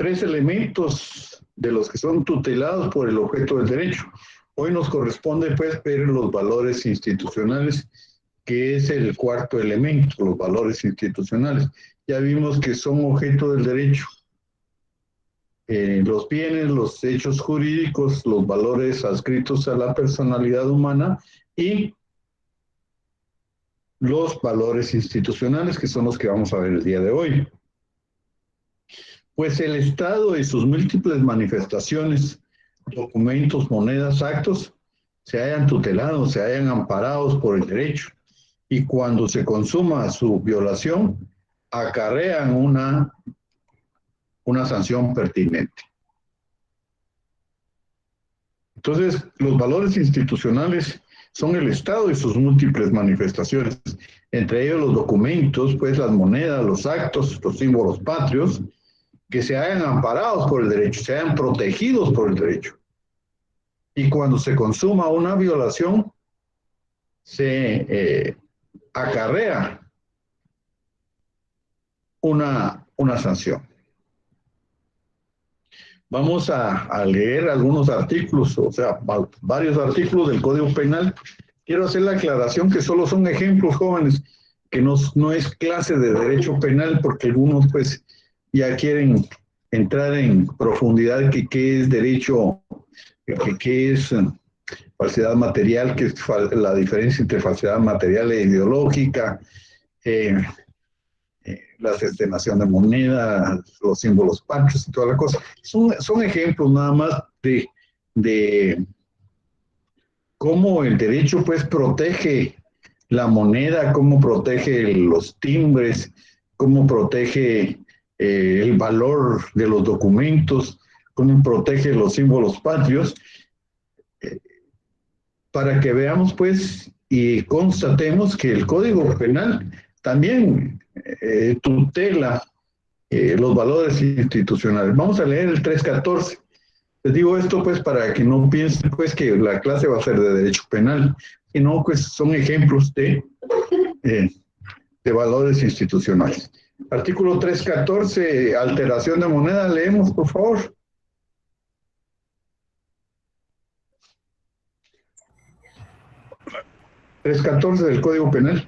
tres elementos de los que son tutelados por el objeto del derecho. Hoy nos corresponde pues ver los valores institucionales, que es el cuarto elemento, los valores institucionales. Ya vimos que son objeto del derecho los bienes, los hechos jurídicos, los valores adscritos a la personalidad humana y los valores institucionales, que son los que vamos a ver el día de hoy. Pues el Estado y sus múltiples manifestaciones, documentos, monedas, actos, se hayan tutelado, se hayan amparados por el derecho, y cuando se consuma su violación, acarrean una sanción pertinente. Entonces, los valores institucionales son el Estado y sus múltiples manifestaciones, entre ellos los documentos, pues las monedas, los actos, los símbolos patrios, que se hayan amparados por el derecho, se hayan protegidos por el derecho. Y cuando se consuma una violación, se acarrea una sanción. Vamos a leer algunos artículos, o sea, varios artículos del Código Penal. Quiero hacer la aclaración que solo son ejemplos, jóvenes, que no es clase de derecho penal, porque algunos pues ya quieren entrar en profundidad que qué es derecho, que qué es falsedad material, que es la diferencia entre falsedad material e ideológica, la extenuación de moneda, los símbolos patrios y toda la cosa. Son ejemplos nada más de cómo el derecho pues protege la moneda, cómo protege los timbres, cómo protege el valor de los documentos, cómo protege los símbolos patrios, para que veamos pues y constatemos que el Código Penal también tutela los valores institucionales. Vamos a leer el 314. Les digo esto pues para que no piensen pues que la clase va a ser de derecho penal, sino pues son ejemplos de valores institucionales. Artículo 314, alteración de moneda. Leemos, por favor. (314) del Código Penal.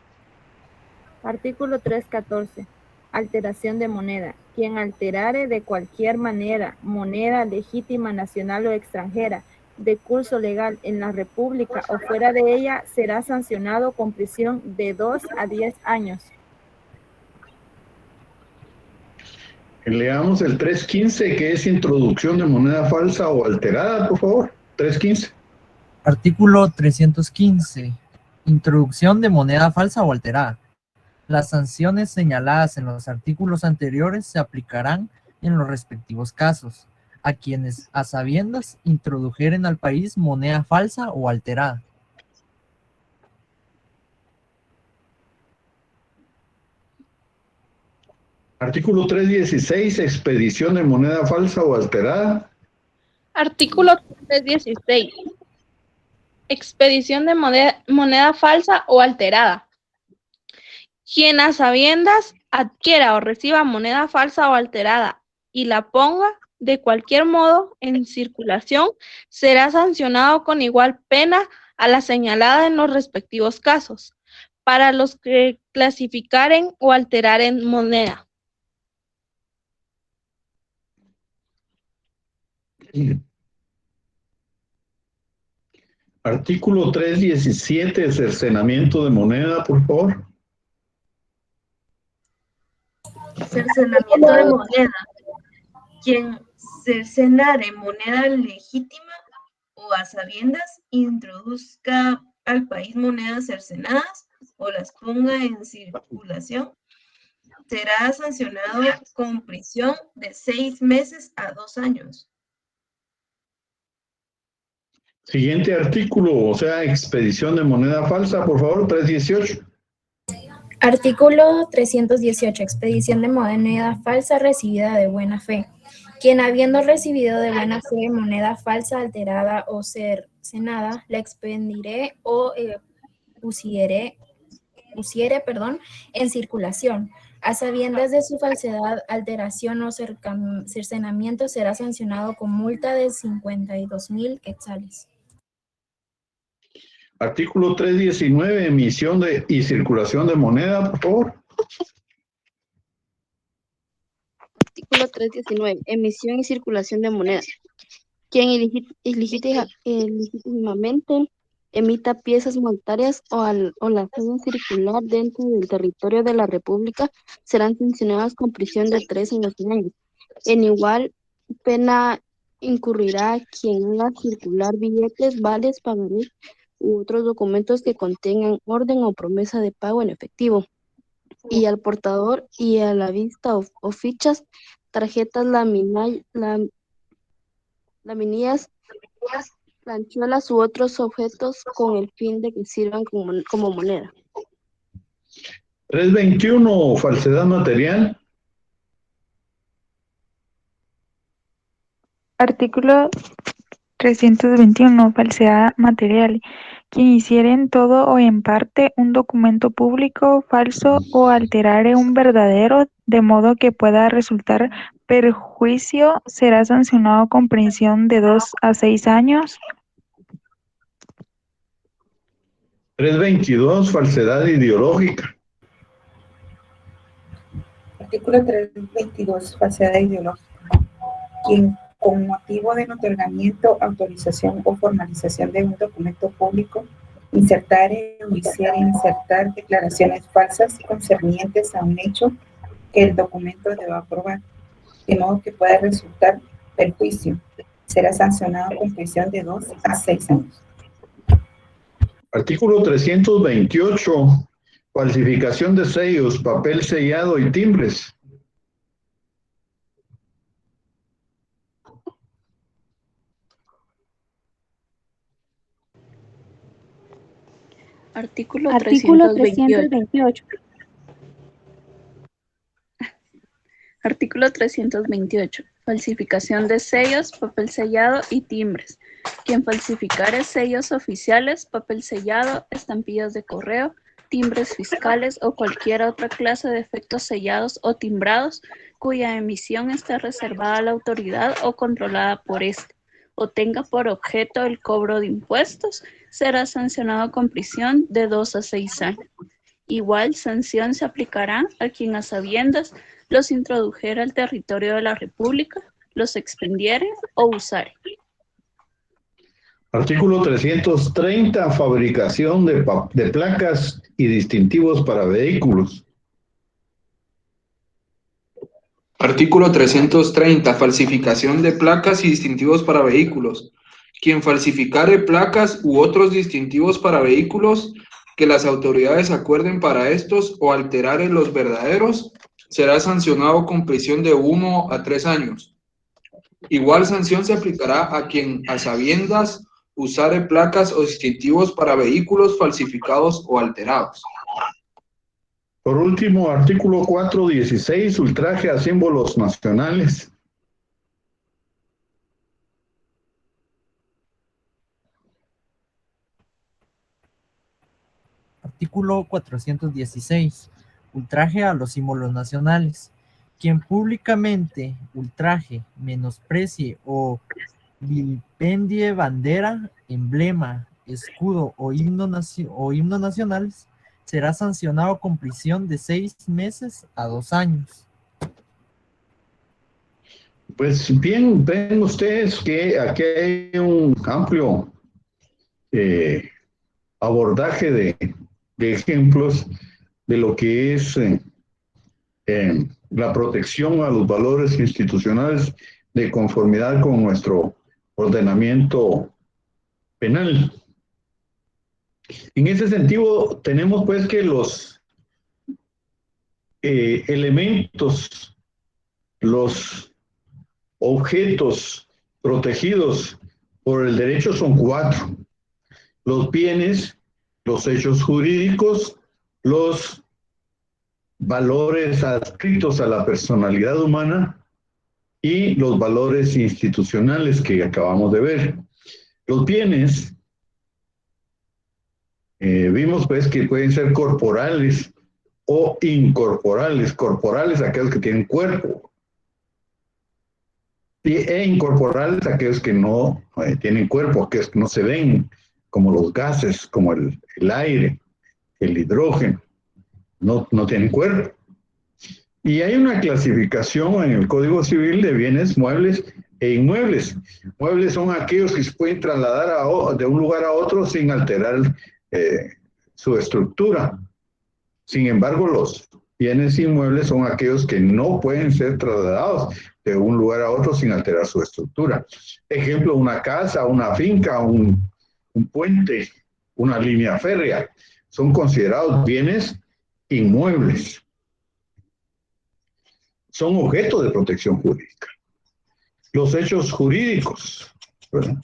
Artículo 314. Alteración de moneda. Quien alterare de cualquier manera moneda legítima nacional o extranjera de curso legal en la República o fuera de ella será sancionado con prisión de 2 a 10 años. Leamos el 315, que es introducción de moneda falsa o alterada, por favor. 315. Artículo 315. Introducción de moneda falsa o alterada. Las sanciones señaladas en los artículos anteriores se aplicarán en los respectivos casos a quienes, a sabiendas, introdujeren al país moneda falsa o alterada. Artículo 316, expedición de moneda falsa o alterada. Artículo 316. Expedición de moneda falsa o alterada. Quien a sabiendas adquiera o reciba moneda falsa o alterada y la ponga de cualquier modo en circulación será sancionado con igual pena a la señalada en los respectivos casos, para los que clasificaren o alteraren moneda. Artículo 317, cercenamiento de moneda, por favor. Cercenamiento de moneda. Quien cercenare moneda legítima o a sabiendas introduzca al país monedas cercenadas o las ponga en circulación será sancionado con prisión de 6 meses a 2 años. Siguiente artículo, o sea, expedición de moneda falsa, por favor, 318. Artículo 318. Expedición de moneda falsa recibida de buena fe. Quien habiendo recibido de buena fe moneda falsa, alterada o cercenada, la expediré o pusiere en circulación, A sabiendas de su falsedad, alteración o cercenamiento, será sancionado con multa de 52,000 quetzales. Artículo 319, emisión y circulación de moneda, por favor. Artículo 319. Emisión y circulación de moneda. Quien ilegítimamente emita piezas monetarias o las haga circular dentro del territorio de la República serán sancionados con prisión de 3 a 12 años. En igual pena incurrirá quien haga circular billetes, vales, pagarés u otros documentos que contengan orden o promesa de pago en efectivo, y al portador y a la vista o fichas, tarjetas, laminillas, planchuelas u otros objetos con el fin de que sirvan como moneda. 321, falsedad material. Artículo 321. Falsedad material. Quien hiciere en todo o en parte un documento público falso o alterare un verdadero, de modo que pueda resultar perjuicio, será sancionado con prisión de 2 a 6 años. 322, falsedad ideológica. Artículo 322, falsedad ideológica. Quien con motivo del otorgamiento, autorización o formalización de un documento público insertare o hiciere insertar declaraciones falsas concernientes a un hecho que el documento deba probar, de modo que pueda resultar perjuicio, será sancionado con prisión de 2 a 6 años. Artículo 328, falsificación de sellos, papel sellado y timbres. Artículo 328. Artículo 328. Falsificación de sellos, papel sellado y timbres. Quien falsificare sellos oficiales, papel sellado, estampillas de correo, timbres fiscales o cualquier otra clase de efectos sellados o timbrados cuya emisión esté reservada a la autoridad o controlada por éste, o tenga por objeto el cobro de impuestos, será sancionado con prisión de 2 a 6 años. Igual sanción se aplicará a quien a sabiendas los introdujera al territorio de la República, los expendiere o usare. Artículo 330, fabricación de placas y distintivos para vehículos. Artículo 330, falsificación de placas y distintivos para vehículos. Quien falsificare placas u otros distintivos para vehículos que las autoridades acuerden para estos o alterare los verdaderos, será sancionado con prisión de 1 a 3 años. Igual sanción se aplicará a quien a sabiendas usare placas o distintivos para vehículos falsificados o alterados. Por último, artículo 416, ultraje a símbolos nacionales. Artículo 416. Ultraje a los símbolos nacionales. Quien públicamente ultraje, menosprecie o vilipendie bandera, emblema, escudo o himno nacionales, será sancionado con prisión de 6 meses a 2 años. Pues bien, ven ustedes que aquí hay un amplio abordaje de ejemplos de lo que es la protección a los valores institucionales de conformidad con nuestro ordenamiento penal. En ese sentido, tenemos pues que los elementos, los objetos protegidos por el derecho son 4. Los bienes, los hechos jurídicos, los valores adscritos a la personalidad humana y los valores institucionales que acabamos de ver. Los bienes, vimos pues que pueden ser corporales, o incorporales. Corporales, aquellos que tienen cuerpo. E incorporales, aquellos que no tienen cuerpo, aquellos que no se ven, como los gases, como el aire, el hidrógeno, no tienen cuerpo. Y hay una clasificación en el Código Civil de bienes muebles e inmuebles. Muebles son aquellos que se pueden trasladar de un lugar a otro sin alterar su estructura. Sin embargo, los bienes inmuebles son aquellos que no pueden ser trasladados de un lugar a otro sin alterar su estructura. Ejemplo, una casa, una finca, un puente, una línea férrea, son considerados bienes inmuebles. Son objeto de protección jurídica. Los hechos jurídicos, ¿verdad?,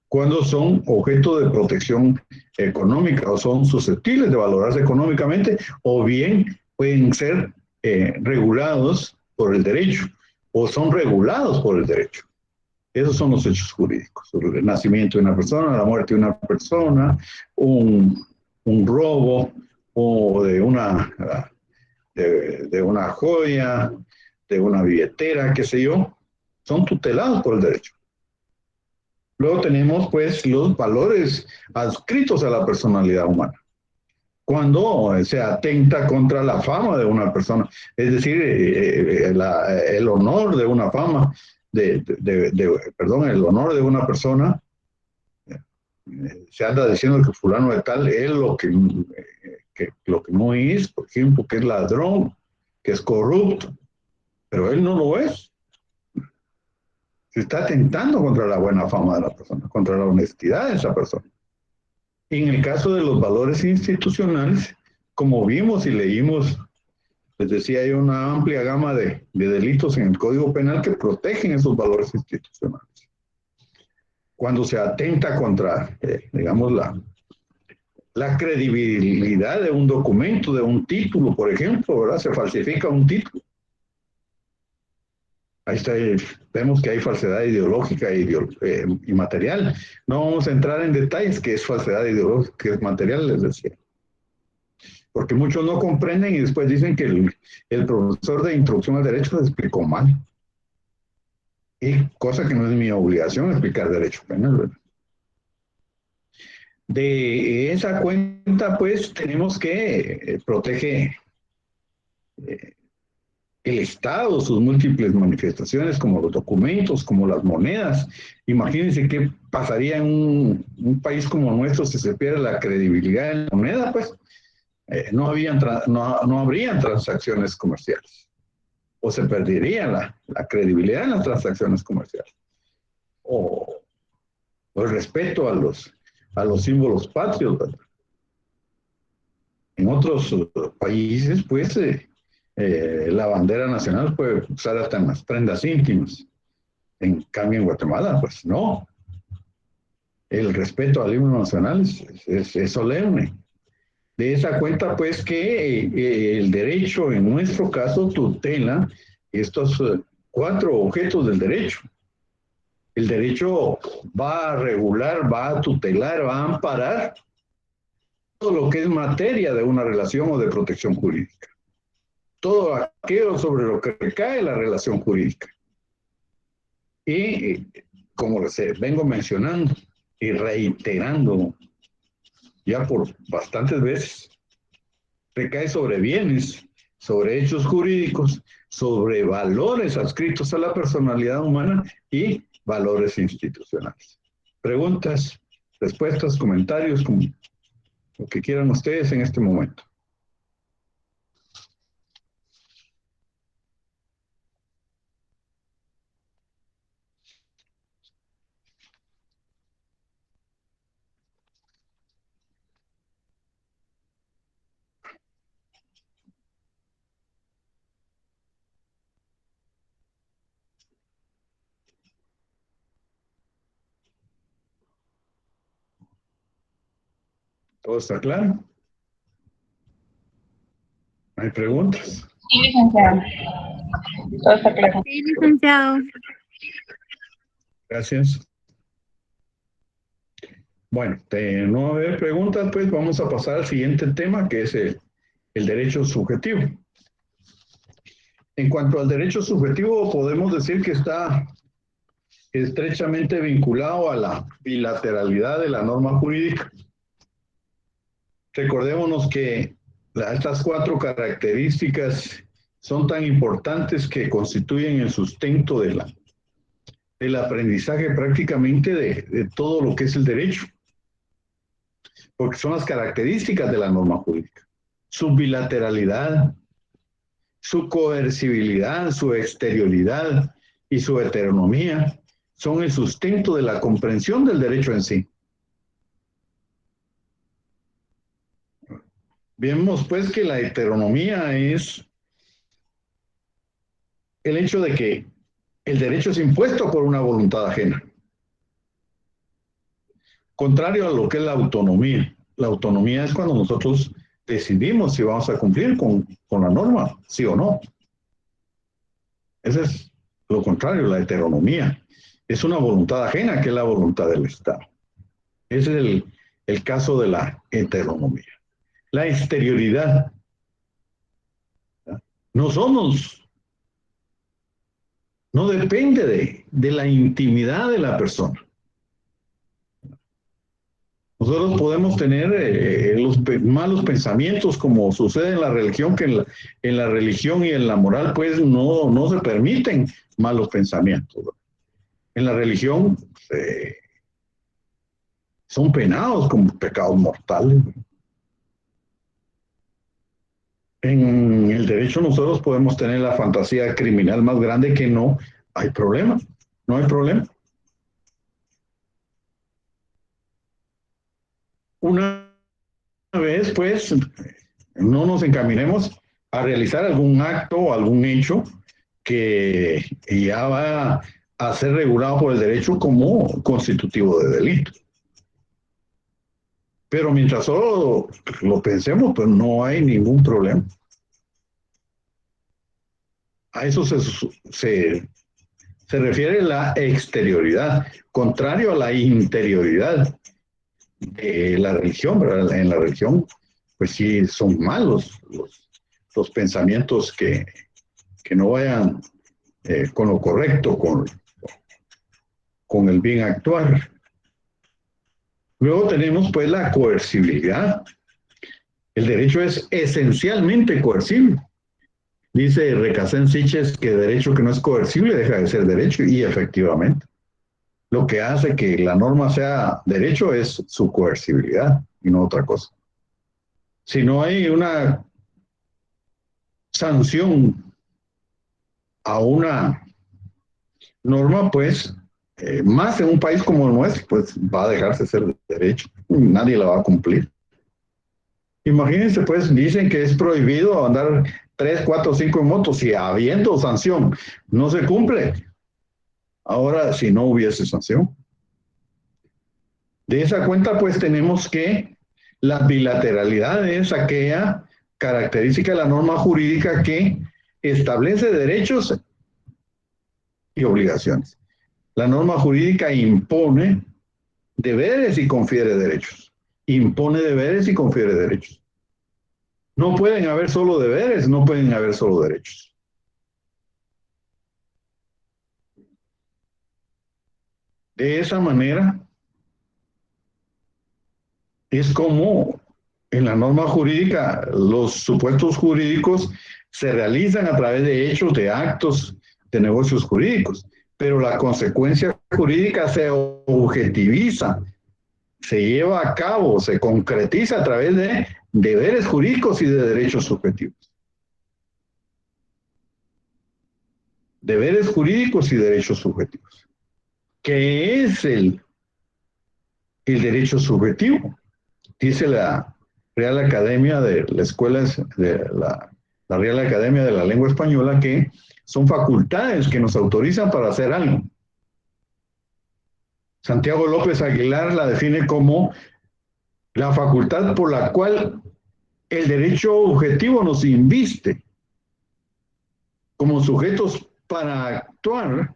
cuando son objeto de protección económica o son susceptibles de valorarse económicamente, o bien pueden ser regulados por el derecho, o son regulados por el derecho. Esos son los hechos jurídicos: el nacimiento de una persona, la muerte de una persona, un robo, o de una joya, de una billetera, qué sé yo, son tutelados por el derecho. Luego tenemos, pues, los valores adscritos a la personalidad humana. Cuando se atenta contra la fama de una persona, es decir, el honor de una fama, el honor de una persona, se anda diciendo que fulano de tal es lo que no es, por ejemplo, que es ladrón, que es corrupto, pero él no lo es. Se está atentando contra la buena fama de la persona, contra la honestidad de esa persona. Y en el caso de los valores institucionales, como vimos y leímos, les decía, hay una amplia gama de delitos en el Código Penal que protegen esos valores institucionales. Cuando se atenta contra, digamos, la credibilidad de un documento, de un título, por ejemplo, ¿verdad? Se falsifica un título. Ahí está, vemos que hay falsedad ideológica y material. No vamos a entrar en detalles qué es falsedad ideológica, qué es material, les decía. Porque muchos no comprenden y después dicen que el profesor de introducción al derecho les explicó mal. Y cosa que no es mi obligación explicar derecho penal, ¿verdad? De esa cuenta, pues, tenemos que protege el Estado, sus múltiples manifestaciones, como los documentos, como las monedas. Imagínense qué pasaría en un país como nuestro si se pierde la credibilidad en la moneda, pues no habrían transacciones comerciales, o se perdería la credibilidad en las transacciones comerciales, o el respeto a los símbolos patrios, ¿verdad? En otros países, pues, la bandera nacional puede usar hasta en las prendas íntimas. En cambio, en Guatemala, pues no. El respeto al himno nacional es solemne. De esa cuenta, pues, que el derecho, en nuestro caso, tutela estos 4 objetos del derecho. El derecho va a regular, va a tutelar, va a amparar todo lo que es materia de una relación o de protección jurídica. Todo aquello sobre lo que recae la relación jurídica. Y como les vengo mencionando y reiterando ya por bastantes veces, recae sobre bienes, sobre hechos jurídicos, sobre valores adscritos a la personalidad humana y valores institucionales. Preguntas, respuestas, comentarios, como lo que quieran ustedes en este momento. ¿Todo está claro? ¿Hay preguntas? Sí, licenciado. Todo está claro. Sí, licenciado. Gracias. Bueno, de no haber preguntas, pues vamos a pasar al siguiente tema, que es el derecho subjetivo. En cuanto al derecho subjetivo, podemos decir que está estrechamente vinculado a la bilateralidad de la norma jurídica. Recordémonos que estas 4 características son tan importantes que constituyen el sustento del aprendizaje prácticamente de todo lo que es el derecho, porque son las características de la norma jurídica. Su bilateralidad, su coercibilidad, su exterioridad y su heteronomía son el sustento de la comprensión del derecho en sí. Vemos pues que la heteronomía es el hecho de que el derecho es impuesto por una voluntad ajena. Contrario a lo que es la autonomía. La autonomía es cuando nosotros decidimos si vamos a cumplir con la norma, sí o no. Ese es lo contrario, la heteronomía. Es una voluntad ajena que es la voluntad del Estado. Ese es el caso de la heteronomía. La exterioridad. No depende de la intimidad de la persona. Nosotros podemos tener los malos pensamientos como sucede en la religión, que en la religión y en la moral pues no se permiten malos pensamientos. En la religión son penados como pecados mortales. En el derecho nosotros podemos tener la fantasía criminal más grande que no hay problema. No hay problema. Una vez, pues, no nos encaminemos a realizar algún acto o algún hecho que ya va a ser regulado por el derecho como constitutivo de delito. Pero mientras solo lo pensemos, pues no hay ningún problema. A eso se refiere la exterioridad, contrario a la interioridad de la religión, ¿verdad? En la religión, pues sí, son malos los pensamientos que no vayan con lo correcto, con el bien actuar. Luego tenemos pues la coercibilidad. El derecho es esencialmente coercible. Dice Recasén Siches que derecho que no es coercible deja de ser derecho, y efectivamente. Lo que hace que la norma sea derecho es su coercibilidad y no otra cosa. Si no hay una sanción a una norma, pues más en un país como el nuestro, pues va a dejarse ser derecho. Nadie la va a cumplir. Imagínense, pues dicen que es prohibido andar 3, 4, 5 en moto, si habiendo sanción no se cumple. Ahora, si no hubiese sanción. De esa cuenta, pues tenemos que la bilateralidad es aquella característica de la norma jurídica que establece derechos y obligaciones. La norma jurídica impone deberes y confiere derechos. Impone deberes y confiere derechos. No pueden haber solo deberes, no pueden haber solo derechos. De esa manera es como en la norma jurídica los supuestos jurídicos se realizan a través de hechos, de actos, de negocios jurídicos, pero la consecuencia jurídica se objetiviza, se lleva a cabo, se concretiza a través de deberes jurídicos y de derechos subjetivos. Deberes jurídicos y derechos subjetivos. ¿Qué es el derecho subjetivo? Dice la Real Academia de la Escuela de la Real Academia de la Lengua Española que son facultades que nos autorizan para hacer algo. Santiago López Aguilar la define como la facultad por la cual el derecho objetivo nos inviste como sujetos para actuar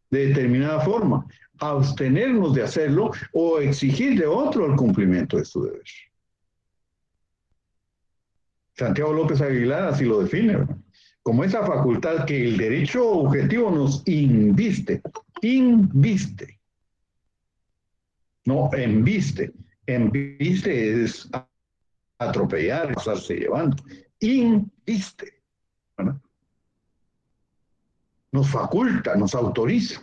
de determinada forma, abstenernos de hacerlo o exigir de otro el cumplimiento de su deber. Santiago López Aguilar así lo define, ¿verdad? Como esa facultad que el derecho objetivo nos inviste, no embiste. Embiste es atropellar, pasarse llevando. Inviste, ¿verdad? Nos faculta, nos autoriza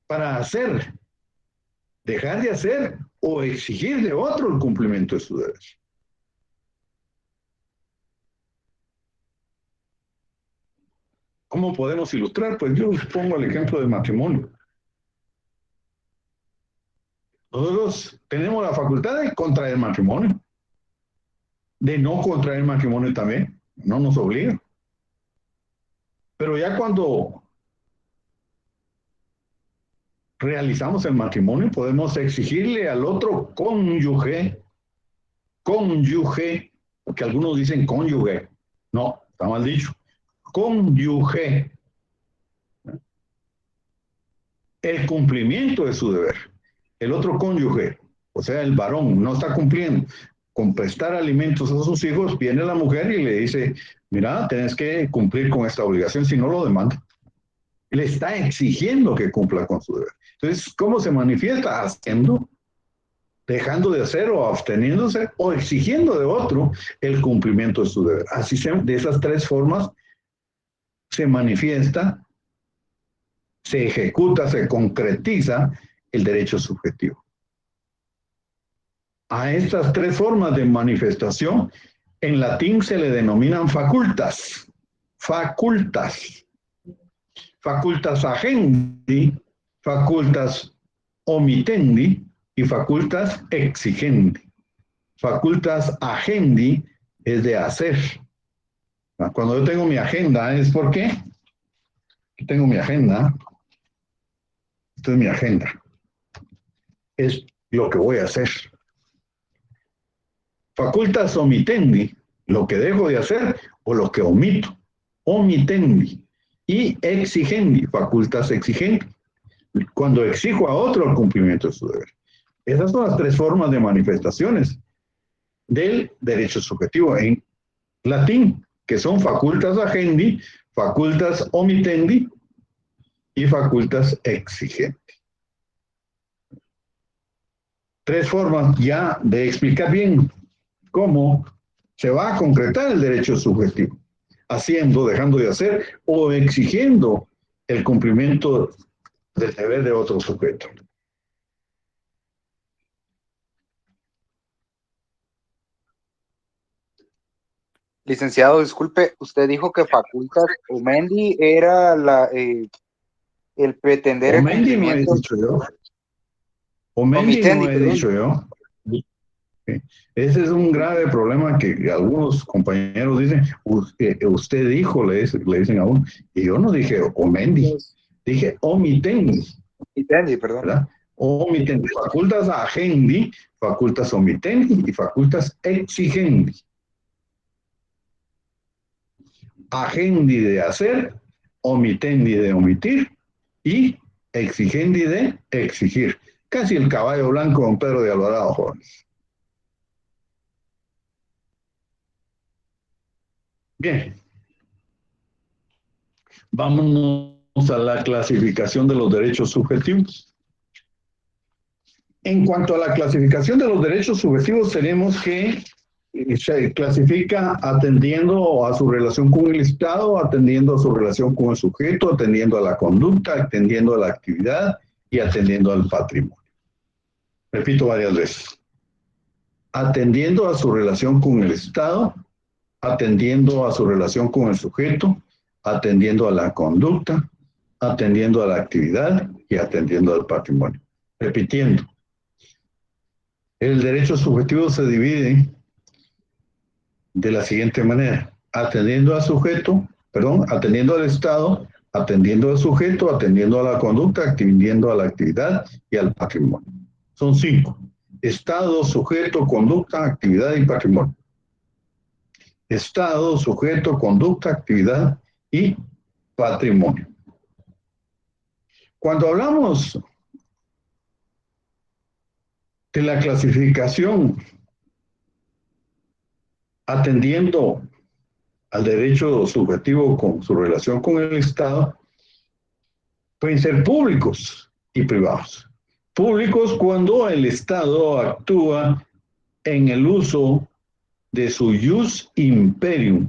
para hacer, dejar de hacer o exigir de otro el cumplimiento de su derecho. ¿Cómo podemos ilustrar? Pues yo pongo el ejemplo del matrimonio. Nosotros tenemos la facultad de contraer matrimonio, de no contraer matrimonio también, no nos obliga. Pero ya cuando realizamos el matrimonio, podemos exigirle al otro cónyuge, porque algunos dicen cónyuge, no, está mal dicho, cónyuge, el cumplimiento de su deber. El otro cónyuge, o sea, el varón, no está cumpliendo con prestar alimentos a sus hijos, viene la mujer y le dice, mira, tenés que cumplir con esta obligación, si no lo demanda. Le está exigiendo que cumpla con su deber. Entonces, ¿cómo se manifiesta? Haciendo, dejando de hacer o absteniéndose o exigiendo de otro el cumplimiento de su deber. Así de esas tres formas se manifiesta, se ejecuta, se concretiza el derecho subjetivo. A estas tres formas de manifestación, en latín se le denominan facultas. Facultas. Facultas agendi, facultas omitendi y facultas exigendi. Facultas agendi es de hacer. Cuando yo tengo mi agenda, ¿es por qué? Yo tengo mi agenda. Esta es mi agenda. Es lo que voy a hacer. Facultas omitendi, lo que dejo de hacer o lo que omito. Omitendi. Y exigendi, facultas exigendi. Cuando exijo a otro el cumplimiento de su deber. Esas son las tres formas de manifestaciones del derecho subjetivo en latín, que son facultas agendi, facultas omitendi y facultas exigendi. Tres formas ya de explicar bien cómo se va a concretar el derecho subjetivo, haciendo, dejando de hacer o exigiendo el cumplimiento del deber de otro sujeto. Licenciado, disculpe, usted dijo que facultas omendi era el pretender el Omendi no he cumplimiento. dicho yo. Omendi no he dicho yo. Ese es un grave problema que algunos compañeros dicen, usted dijo, le dicen a uno, y yo no dije omendi, dije omitendi. Omitendi, perdón. ¿Verdad? Omitendi, facultas agendi, facultas omitendi y facultas exigendi. Agendi de hacer, omitendi de omitir y exigendi de exigir. Casi el caballo blanco don Pedro de Alvarado, jóvenes. Bien. Vámonos a la clasificación de los derechos subjetivos. En cuanto a la clasificación de los derechos subjetivos, tenemos que se clasifica atendiendo a su relación con el Estado, atendiendo a su relación con el sujeto, atendiendo a la conducta, atendiendo a la actividad y atendiendo al patrimonio. Repito varias veces. Atendiendo a su relación con el Estado, atendiendo a su relación con el sujeto, atendiendo a la conducta, atendiendo a la actividad y atendiendo al patrimonio. Repitiendo. El derecho subjetivo se divide de la siguiente manera: atendiendo al sujeto, atendiendo al Estado, atendiendo al sujeto, atendiendo a la conducta, atendiendo a la actividad y al patrimonio. Son 5. Estado, sujeto, conducta, actividad y patrimonio. Estado, sujeto, conducta, actividad y patrimonio. Cuando hablamos de la clasificación atendiendo al derecho subjetivo con su relación con el Estado, pueden ser públicos y privados. Públicos cuando el Estado actúa en el uso de su jus imperium.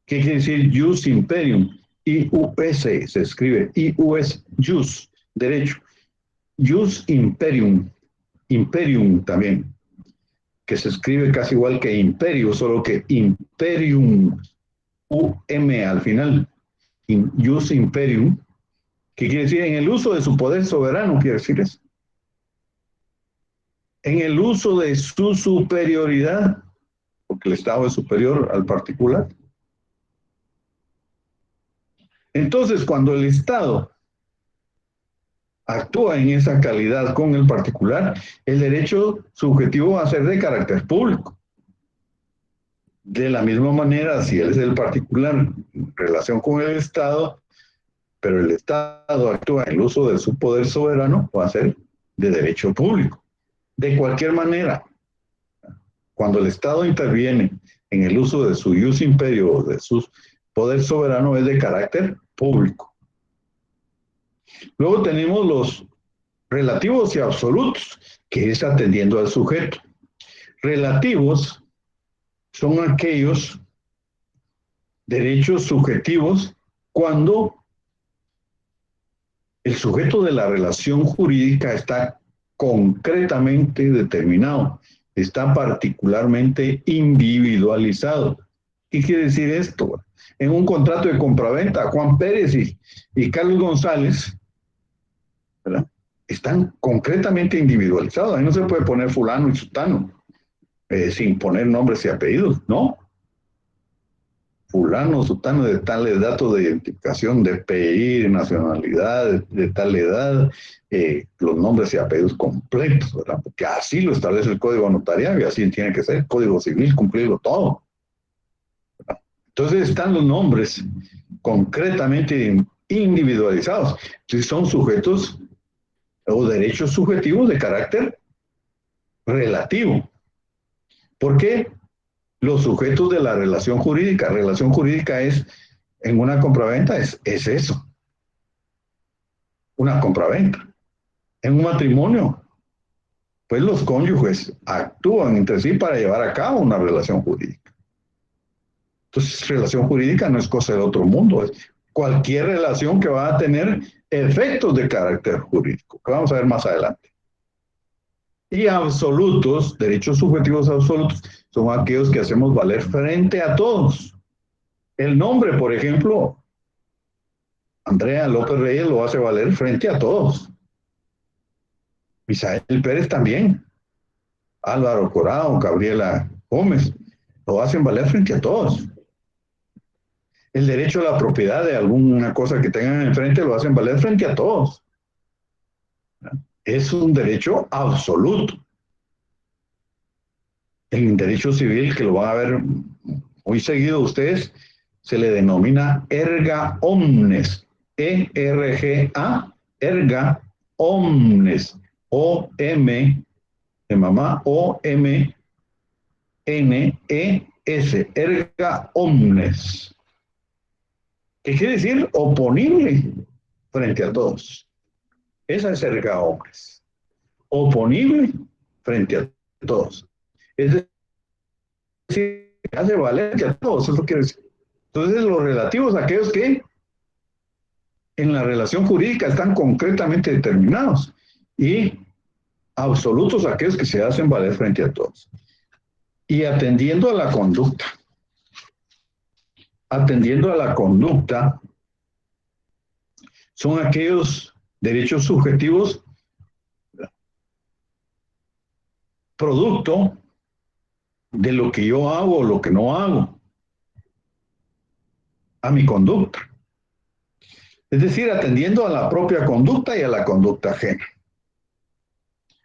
¿Qué quiere decir jus imperium? IUS se escribe, IUS, jus, derecho. Jus imperium, imperium también, que se escribe casi igual que imperio, solo que imperium, UM al final, jus imperium, que quiere decir en el uso de su poder soberano, quiere decir eso. En el uso de su superioridad, porque el Estado es superior al particular. Entonces, cuando el Estado actúa en esa calidad con el particular, el derecho subjetivo va a ser de carácter público. De la misma manera, si él es el particular en relación con el Estado, pero el Estado actúa en el uso de su poder soberano, va a ser de derecho público. De cualquier manera, cuando el Estado interviene en el uso de su jus imperio o de su poder soberano, es de carácter público. Luego tenemos los relativos y absolutos, que es atendiendo al sujeto. Relativos son aquellos derechos subjetivos cuando el sujeto de la relación jurídica está concretamente determinado, está particularmente individualizado. ¿Qué quiere decir esto? En un contrato de compraventa, Juan Pérez y Carlos González, ¿verdad?, están concretamente individualizados. Ahí no se puede poner fulano y sutano, sin poner nombres y apellidos, ¿no? Fulano, sutano de tales datos de identificación, de PI, nacionalidad, de tal edad, los nombres y apellidos completos, ¿verdad? Porque así lo establece el Código Notarial y así tiene que ser, Código Civil, cumplirlo todo, ¿verdad? Entonces están los nombres concretamente individualizados. Entonces son sujetos o derechos subjetivos de carácter relativo. ¿Por qué? Los sujetos de la relación jurídica es, en una compraventa es eso, una compraventa. En un matrimonio, pues los cónyuges actúan entre sí para llevar a cabo una relación jurídica. Entonces, relación jurídica no es cosa del otro mundo, es cualquier relación que va a tener efectos de carácter jurídico, que vamos a ver más adelante. Y absolutos, derechos subjetivos absolutos, son aquellos que hacemos valer frente a todos. El nombre, por ejemplo, Andrea López Reyes lo hace valer frente a todos. Misael Pérez también. Álvaro Corado, Gabriela Gómez, lo hacen valer frente a todos. El derecho a la propiedad de alguna cosa que tengan enfrente lo hacen valer frente a todos. Es un derecho absoluto. El derecho civil, que lo van a ver muy seguido ustedes, se le denomina erga omnes. E-R-G-A, erga omnes. O-M, de mamá, O-M-N-E-S, erga omnes. ¿Qué quiere decir? Oponible frente a todos. Esa es erga omnes. Oponible frente a todos. Es decir, hace valer a todos, eso quiere decir. Entonces, los relativos a aquellos que en la relación jurídica están concretamente determinados y absolutos a aquellos que se hacen valer frente a todos. Y atendiendo a la conducta. Atendiendo a la conducta son aquellos derechos subjetivos producto de lo que yo hago o lo que no hago, a mi conducta. Es decir, atendiendo a la propia conducta y a la conducta ajena.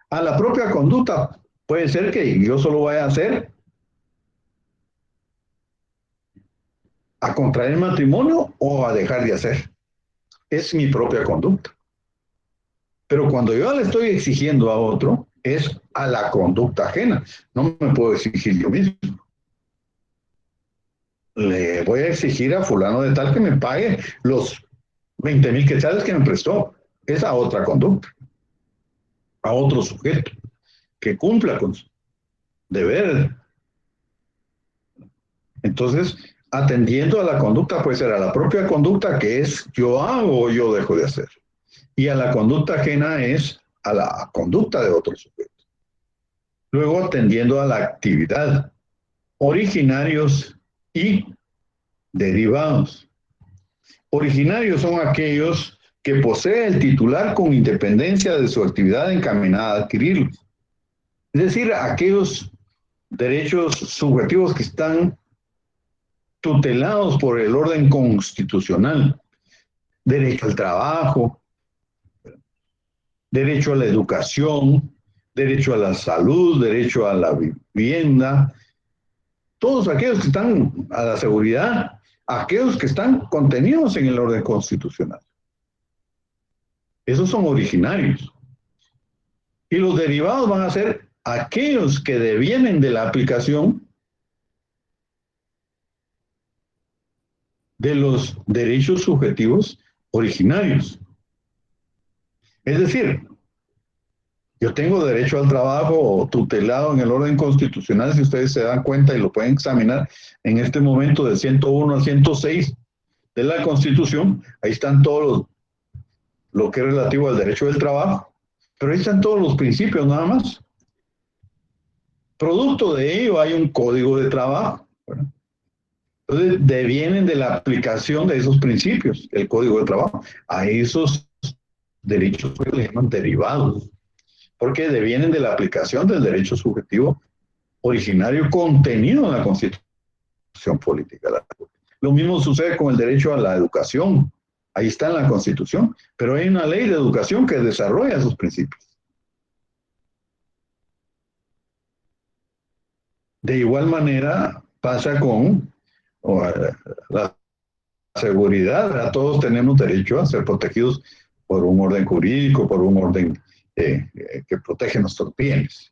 A la propia conducta puede ser que yo solo vaya a hacer a contraer matrimonio o a dejar de hacer. Es mi propia conducta. Pero cuando yo le estoy exigiendo a otro, es a la conducta ajena. No me puedo exigir yo mismo. le voy a exigir a fulano de tal que me pague los 20,000 quetzales que me prestó. Es a otra conducta, a otro sujeto, que cumpla con su deber. Entonces, atendiendo a la conducta, puede ser a la propia conducta, que es yo hago o yo dejo de hacer. Y a la conducta ajena es a la conducta de otro sujeto. Luego, atendiendo a la actividad, originarios y derivados. Originarios son aquellos que posee el titular con independencia de su actividad encaminada a adquirirlos. Es decir, aquellos derechos subjetivos que están tutelados por el orden constitucional. Derecho al trabajo, derecho a la educación, derecho a la salud, derecho a la vivienda, todos aquellos que están a la seguridad, aquellos que están contenidos en el orden constitucional. Esos son originarios. Y los derivados van a ser aquellos que devienen de la aplicación de los derechos subjetivos originarios. Es decir, yo tengo derecho al trabajo tutelado en el orden constitucional, si ustedes se dan cuenta y lo pueden examinar en este momento del 101 al 106 de la Constitución, ahí están todos lo que es relativo al derecho del trabajo, pero ahí están todos los principios nada más. Producto de ello hay un código de trabajo, ¿verdad? Entonces devienen de la aplicación de esos principios, el código de trabajo, a esos derechos que se llaman derivados, porque devienen de la aplicación del derecho subjetivo originario contenido en la Constitución Política. Lo mismo sucede con el derecho a la educación. Ahí está en la Constitución, pero hay una ley de educación que desarrolla esos principios. De igual manera pasa con la seguridad, ¿verdad? Todos tenemos derecho a ser protegidos por un orden jurídico, por un orden que protege nuestros bienes.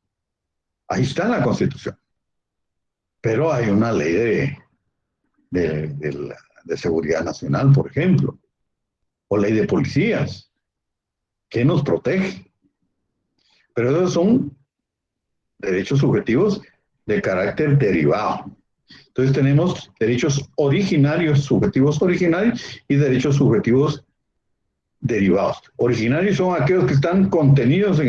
Ahí está en la Constitución. Pero hay una ley de seguridad nacional, por ejemplo, o ley de policías, que nos protege. Pero esos son derechos subjetivos de carácter derivado. Entonces tenemos derechos originarios, subjetivos originarios, y derechos subjetivos derivados. Originarios son aquellos que están contenidos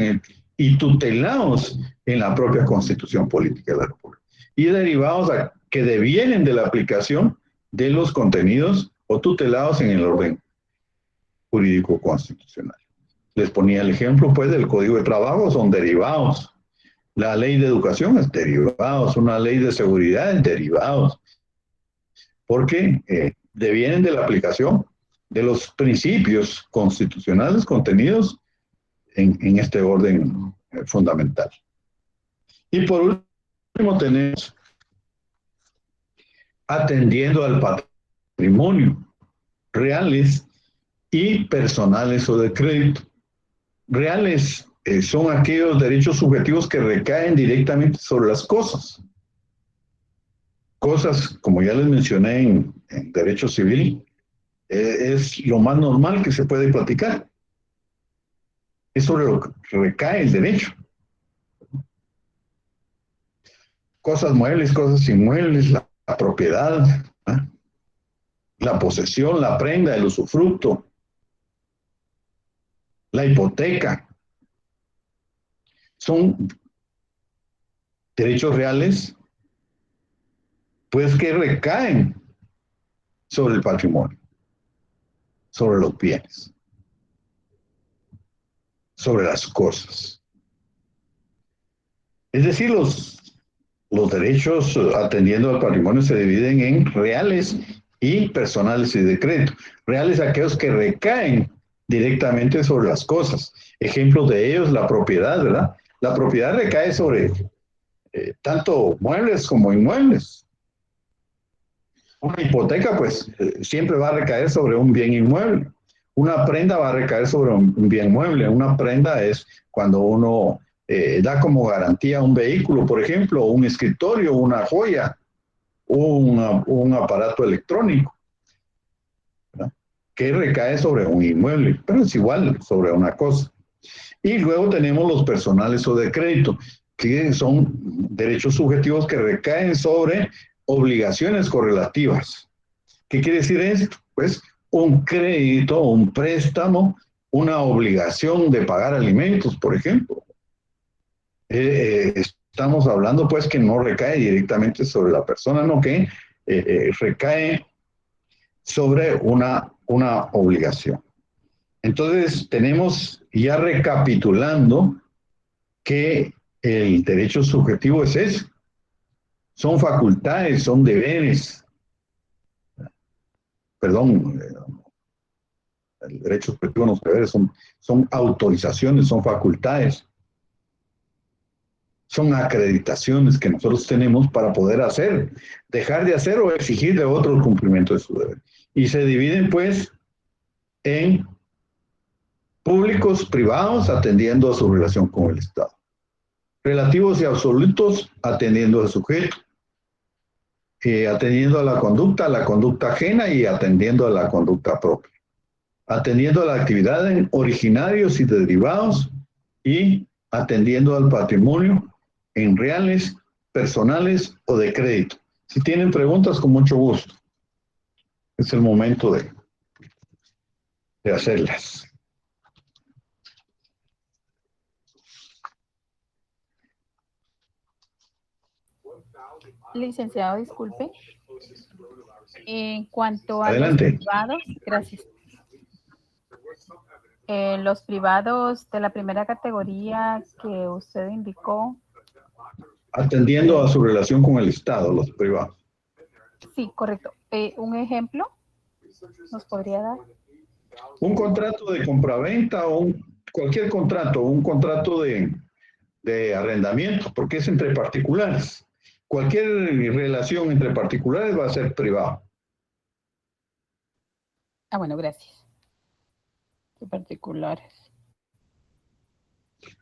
y tutelados en la propia Constitución Política de la República. Y derivados que devienen de la aplicación de los contenidos o tutelados en el orden jurídico constitucional. Les ponía el ejemplo, pues, del Código de Trabajo, son derivados. La ley de educación es derivados, una ley de seguridad es derivados, porque devienen de la aplicación de los principios constitucionales contenidos en este orden fundamental. Y por último tenemos atendiendo al patrimonio, reales y personales o de crédito. Reales son aquellos derechos subjetivos que recaen directamente sobre las cosas. Cosas, como ya les mencioné en derecho civil, es lo más normal que se puede platicar. Es sobre lo que recae el derecho. Cosas muebles, cosas inmuebles, la propiedad, la posesión, la prenda, el usufructo, la hipoteca. Son derechos reales, pues, que recaen sobre el patrimonio, sobre los bienes, sobre las cosas. Es decir, los derechos atendiendo al patrimonio se dividen en reales y personales y de crédito. Reales aquellos que recaen directamente sobre las cosas. Ejemplos de ellos, la propiedad, ¿verdad? La propiedad recae sobre tanto muebles como inmuebles. Una hipoteca, pues, siempre va a recaer sobre un bien inmueble. Una prenda va a recaer sobre un bien mueble. Una prenda es cuando uno da como garantía un vehículo, por ejemplo, un escritorio, una joya, un aparato electrónico, ¿verdad?, que recae sobre un inmueble, pero es igual sobre una cosa. Y luego tenemos los personales o de crédito, que son derechos subjetivos que recaen sobre obligaciones correlativas. ¿Qué quiere decir esto? Pues un crédito, un préstamo, una obligación de pagar alimentos, por ejemplo. Estamos hablando pues que no recae directamente sobre la persona, no que recae sobre una obligación. Entonces tenemos, ya recapitulando, que el derecho subjetivo es eso. Son facultades, son deberes. Perdón, el derecho subjetivo no, los deberes son autorizaciones, son facultades. Son acreditaciones que nosotros tenemos para poder hacer, dejar de hacer o exigir de otro el cumplimiento de su deber. Y se dividen pues en públicos, privados, atendiendo a su relación con el Estado. Relativos y absolutos, atendiendo al sujeto. Atendiendo a la conducta ajena y atendiendo a la conducta propia. Atendiendo a la actividad en originarios y derivados y atendiendo al patrimonio en reales, personales o de crédito. Si tienen preguntas, con mucho gusto. Es el momento de hacerlas. Licenciado, disculpe. En cuanto a Adelante. los privados, gracias. Los privados de la primera categoría que usted indicó. Atendiendo a su relación con el Estado, los privados. Sí, correcto. ¿Un ejemplo nos podría dar? Un contrato de compraventa o cualquier contrato, un contrato de arrendamiento, porque es entre particulares. Cualquier relación entre particulares va a ser privado. Ah, bueno, gracias. De particulares.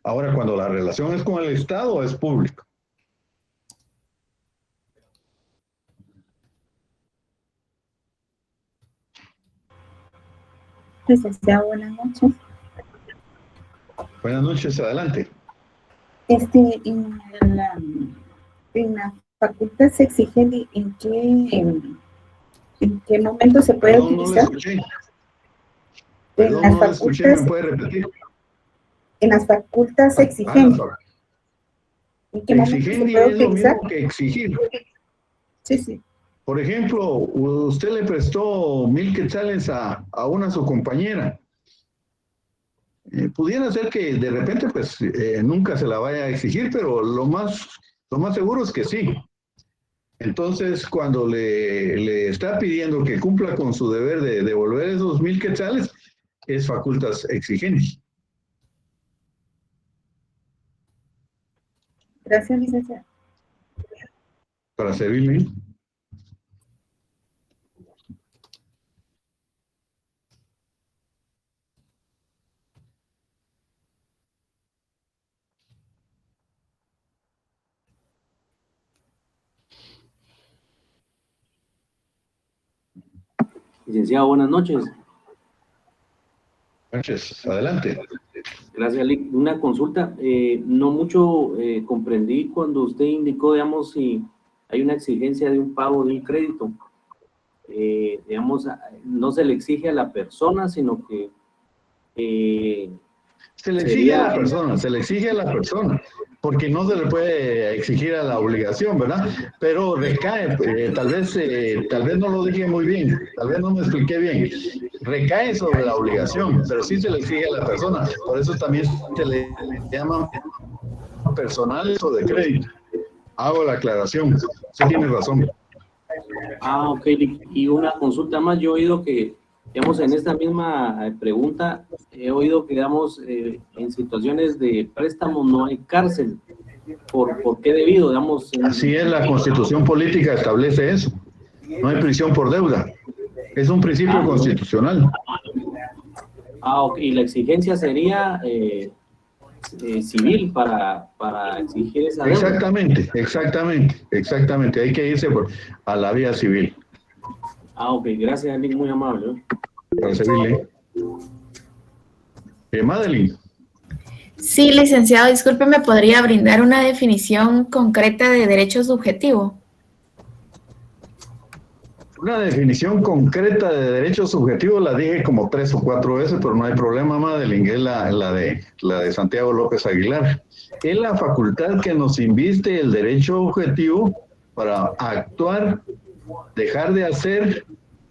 Ahora, cuando la relación es con el Estado, es público. Licenciado, buenas noches. Buenas noches, adelante. En la facultad se exige en qué momento se puede utilizar. No le escuché. Perdón, no le escuché, ¿me puede repetir? En las facultades se exigen. ¿En qué momento se Exigir puede es lo utilizar? mismo que exigir. Sí, sí. Por ejemplo, usted le prestó 1,000 quetzales a su compañera. Pudiera ser que de repente pues nunca se la vaya a exigir, pero lo más seguro es que sí. Entonces, cuando le está pidiendo que cumpla con su deber de devolver esos 1,000 quetzales, es facultas exigentes. Gracias, licenciado. Para servirle. Licenciado, buenas noches. Buenas noches, adelante. Gracias, Lic. Una consulta. No mucho comprendí cuando usted indicó, digamos, si hay una exigencia de un pago de un crédito. Digamos, no se le exige a la persona, sino que... se le exige a la persona, porque no se le puede exigir a la obligación, ¿verdad? Pero recae, tal vez no lo dije muy bien, tal vez no me expliqué bien, recae sobre la obligación, pero sí se le exige a la persona, por eso también se le llaman personales o de crédito. Hago la aclaración, usted tiene razón. Ah, ok, y una consulta más, yo he oído que, digamos, en esta misma pregunta, he oído que, digamos, en situaciones de préstamo no hay cárcel. ¿Por qué debido, digamos? Así es, la Constitución Política establece eso. No hay prisión por deuda. Es un principio constitucional. Ah, ok, y la exigencia sería civil para exigir esa deuda. Exactamente. Hay que irse a la vía civil. Ah, ok, gracias, Nick, muy amable. Para servirle. Madeline. Sí, licenciado, disculpe, ¿me podría brindar una definición concreta de derecho subjetivo? Una definición concreta de derecho subjetivo la dije como 3 o 4 veces, pero no hay problema, Madeline, es la de Santiago López Aguilar. Es la facultad que nos inviste el derecho objetivo para actuar, dejar de hacer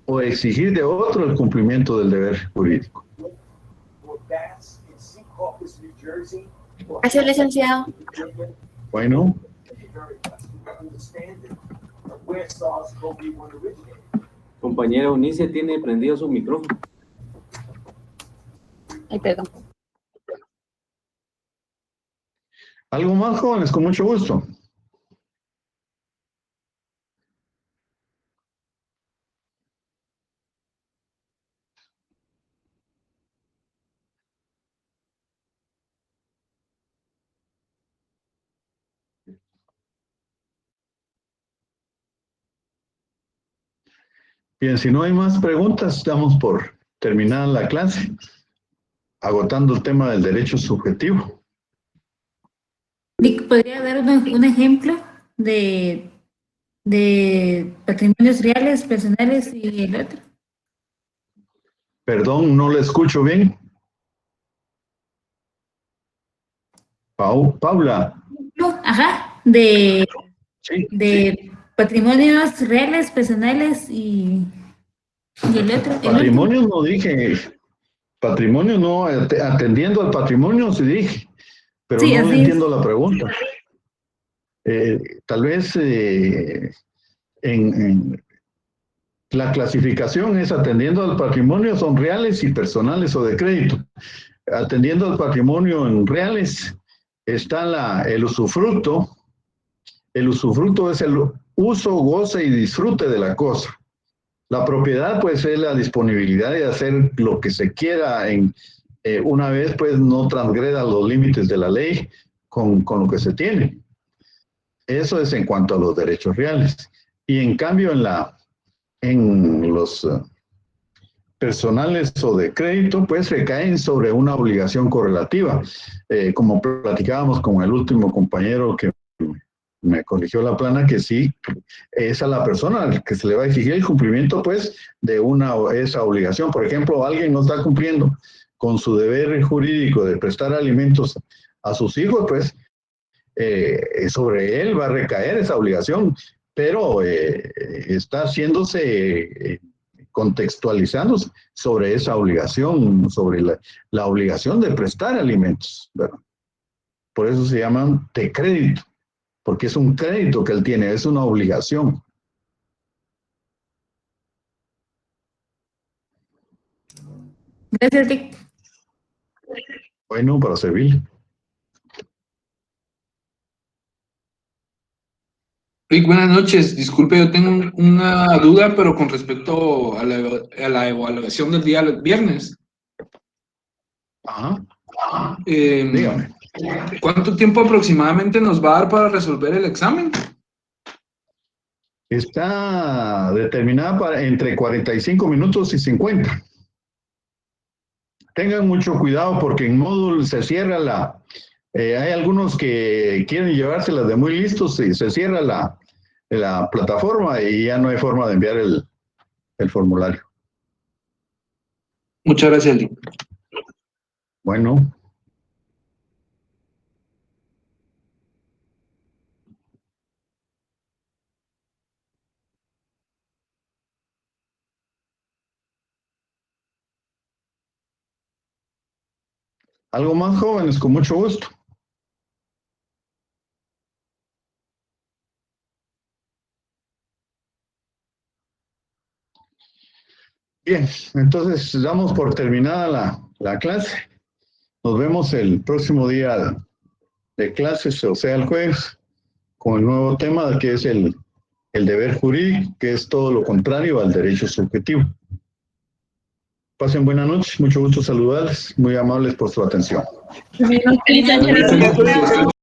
o exigir de otro el cumplimiento del deber jurídico. Gracias, licenciado. Bueno. Compañera Eunice tiene prendido su micrófono. Ay, perdón. ¿Algo más, jóvenes? Con mucho gusto. Bien, si no hay más preguntas, damos por terminada la clase, agotando el tema del derecho subjetivo. Vic, ¿podría dar un ejemplo de patrimonios reales, personales y el otro? Perdón, no le escucho bien. Paula. Ajá, de patrimonios reales, personales y el otro. Patrimonio no dije. Patrimonio no, atendiendo al patrimonio sí dije, pero sí, no le entiendo la pregunta. Tal vez en la clasificación es atendiendo al patrimonio, son reales y personales o de crédito. Atendiendo al patrimonio en reales está el usufructo. El usufructo es el uso, goce y disfrute de la cosa. La propiedad, pues, es la disponibilidad de hacer lo que se quiera una vez, pues, no transgreda los límites de la ley con lo que se tiene. Eso es en cuanto a los derechos reales. Y en cambio, en los personales o de crédito, pues, recaen sobre una obligación correlativa. Como platicábamos con el último compañero que me corrigió la plana, que sí, es a la persona que se le va a exigir el cumplimiento, pues, de esa obligación. Por ejemplo, alguien no está cumpliendo con su deber jurídico de prestar alimentos a sus hijos, pues, sobre él va a recaer esa obligación, pero está haciéndose, contextualizándose sobre esa obligación, sobre la obligación de prestar alimentos, ¿verdad? Por eso se llaman de crédito, porque es un crédito que él tiene, es una obligación. Gracias, Rick. Bueno, para servir. Rick, buenas noches. Disculpe, yo tengo una duda, pero con respecto a la evaluación del día viernes. Ajá. Dígame. ¿Cuánto tiempo aproximadamente nos va a dar para resolver el examen? Está determinada entre 45 minutos y 50. Tengan mucho cuidado porque en módulo se cierra hay algunos que quieren llevárselas de muy listos y se cierra la plataforma y ya no hay forma de enviar el formulario. Muchas gracias, Lee. Bueno. ¿Algo más, jóvenes? Con mucho gusto. Bien, entonces damos por terminada la clase. Nos vemos el próximo día de clases, o sea, el jueves, con el nuevo tema que es el deber jurídico, que es todo lo contrario al derecho subjetivo. Pasen buena noche, mucho gusto saludarles, muy amables por su atención. Feliz noche.